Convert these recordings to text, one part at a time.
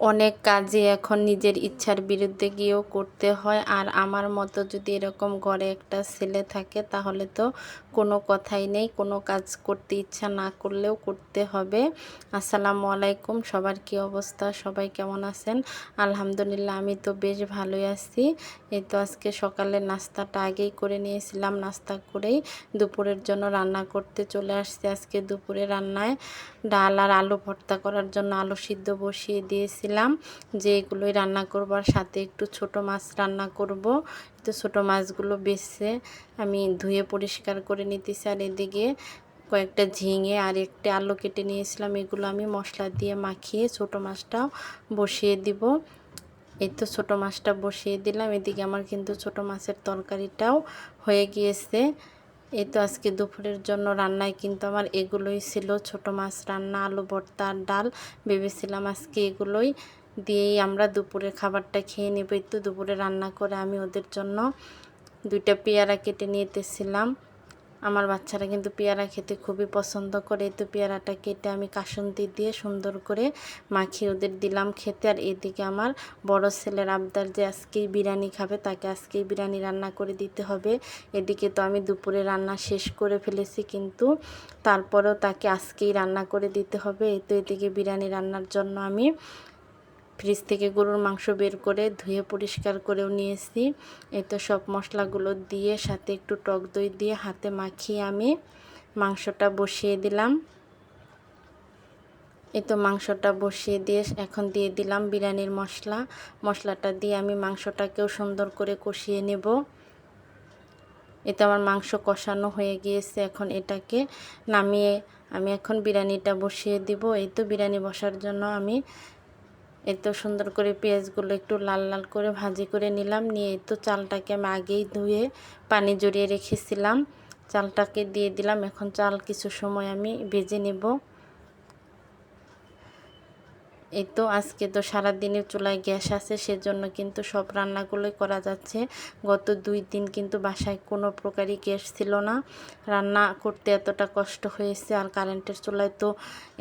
অনেক কাজই এখন নিজের ইচ্ছার বিরুদ্ধে গিয়েও করতে হয়। আর আমার মতো যদি এরকম ঘরে একটা ছেলে থাকে তাহলে তো কোনো কথাই নেই, কোনো কাজ করতে ইচ্ছা না করলেও করতে হবে। আসসালামু আলাইকুম, সবার কি অবস্থা, সবাই কেমন আছেন? আলহামদুলিল্লাহ, আমি তো বেশ ভালোই আছি। এই তো আজকে সকালে নাস্তাটা আগেই করে নিয়েছিলাম, নাস্তা করেই দুপুরের জন্য রান্না করতে চলে আসছি। আজকে দুপুরে রান্নায় ডাল আর আলু ভর্তা করার জন্য আলু সিদ্ধ বসিয়ে দিয়েছিলাম, যে এগুলোই রান্না করব। আর সাথে একটু ছোট মাছ রান্না করব। তো ছোট মাছগুলো বেছে আমি ধুয়ে পরিষ্কার করে নিতেছি। আর এদিকে কয়েকটা ঝিঙে আর একটি আলু কেটে নিয়েছিলাম, এগুলো আমি মশলা দিয়ে মাখিয়ে ছোট মাছটাও বসিয়ে দিব। এই তো ছোট মাছটা বসিয়ে দিলাম। এদিকে আমার কিন্তু ছোট মাছের তরকারিটাও হয়ে গিয়েছে। এই তো আজকে দুপুরের জন্য রান্নায় কিন্তু আমার এগুলোই ছিল, ছোট মাছ রান্না, আলু ভর্তা আর ডাল। ভেবেছিলাম আজকে এগুলোই দিয়েই আমরা দুপুরের খাবারটা খেয়ে নেব। এই তো দুপুরে রান্না করে আমি ওদের জন্য 2টা পেয়ারা কেটে নিতেছিলাম। আমার বাচ্চারা কিন্তু পেয়ারা খেতে খুবই পছন্দ করে। তো পেয়ারাটা কেটে আমি কাসুন্দি দিয়ে সুন্দর করে মাখিয়ে ওদের দিলাম খেতে। আর এদিকে আমার বড় ছেলের আবদার যে আজকেই বিরিয়ানি খাবে, তাকে আজকেই বিরিয়ানি রান্না করে দিতে হবে। এদিকে তো আমি দুপুরে রান্না শেষ করে ফেলেছি, কিন্তু তারপরেও তাকে আজকেই রান্না করে দিতে হবে। এই তো এদিকে বিরিয়ানি রান্নার জন্য আমি ফ্রিজ থেকে গরুর মাংস বের করে ধুয়ে পরিষ্কার করেও নিয়েছি। এই তো সব মশলাগুলো দিয়ে সাথে একটু টক দই দিয়ে হাতে মাখিয়ে আমি মাংসটা বসিয়ে দিলাম। এই তো মাংসটা বসিয়ে দিয়ে এখন দিয়ে দিলাম বিরিয়ানির মশলাটা দিয়ে আমি মাংসটাকেও সুন্দর করে কষিয়ে নেব। এতে আমার মাংস কষানো হয়ে গিয়েছে। এখন এটাকে নামিয়ে আমি এখন বিরিয়ানিটা বসিয়ে দিব। এই তো বিরিয়ানি বসার জন্য আমি এই তো সুন্দর করে পেঁয়াজগুলো একটু লাল লাল করে ভাজি করে নিলাম। নিয়ে এই তো চালটাকে আমি আগেই ধুয়ে পানি জড়িয়ে রেখেছিলাম, চালটাকে দিয়ে দিলাম। এখন চাল কিছু সময় আমি ভেজে নেব। এই তো আজকে তো সারাদিনে চুলায় গ্যাস আছে, সেজন্য কিন্তু সব রান্নাগুলোই করা যাচ্ছে। গত 2 দিন কিন্তু বাসায় কোনো প্রকারই গ্যাস ছিল না, রান্না করতে এতটা কষ্ট হয়েছে। আর কারেন্টের চুলায় তো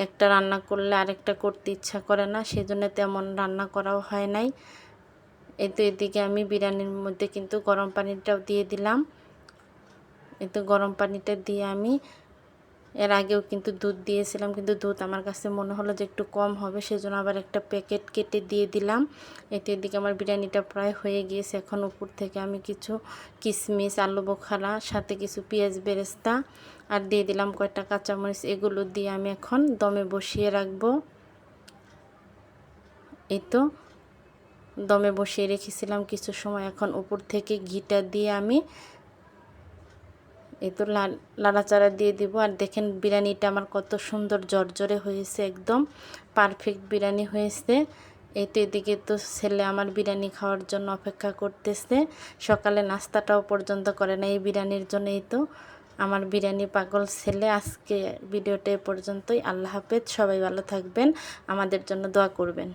একটা রান্না করলে আরেকটা করতে ইচ্ছা করে না, সেজন্য তেমন রান্না করাও হয় নাই। এই তো এদিকে আমি বিরিয়ানির মধ্যে কিন্তু গরম পানিটাও দিয়ে দিলাম। এই তো গরম পানিটা দিয়ে আমি এর আগেও কিন্তু দুধ দিয়েছিলাম, কিন্তু দুধ আমার কাছে মনে হলো যে একটু কম হবে, সেজন্য আবার একটা প্যাকেট কেটে দিয়ে দিলাম। এতে এদিকে আমার বিরিয়ানিটা প্রায় হয়ে গিয়েছে। এখন উপর থেকে আমি কিছু কিশমিশ, আলু বোখারা, সাথে কিছু পেঁয়াজ বেরেস্তা আর দিয়ে দিলাম কয়টা কাঁচামরিচ। এগুলো দিয়ে আমি এখন দমে বসিয়ে রাখবো। এই তো দমে বসিয়ে রেখেছিলাম কিছু সময়। এখন উপর থেকে ঘিটা দিয়ে আমি এই তো লাড়াচাড়া দিয়ে দিব। আর দেখেন বিরিয়ানিটা আমার কত সুন্দর জর্জরে হয়েছে, একদম পারফেক্ট বিরিয়ানি হয়েছে। এই তো এদিকে তো ছেলে আমার বিরিয়ানি খাওয়ার জন্য অপেক্ষা করতেছে, সকালে নাস্তাটাও পর্যন্ত করে না এই বিরিয়ানির জন্য। এই তো আমার বিরিয়ানি পাগল ছেলে। আজকে ভিডিওটা এ পর্যন্তই। আল্লাহ হাফেজ, সবাই ভালো থাকবেন, আমাদের জন্য দোয়া করবেন।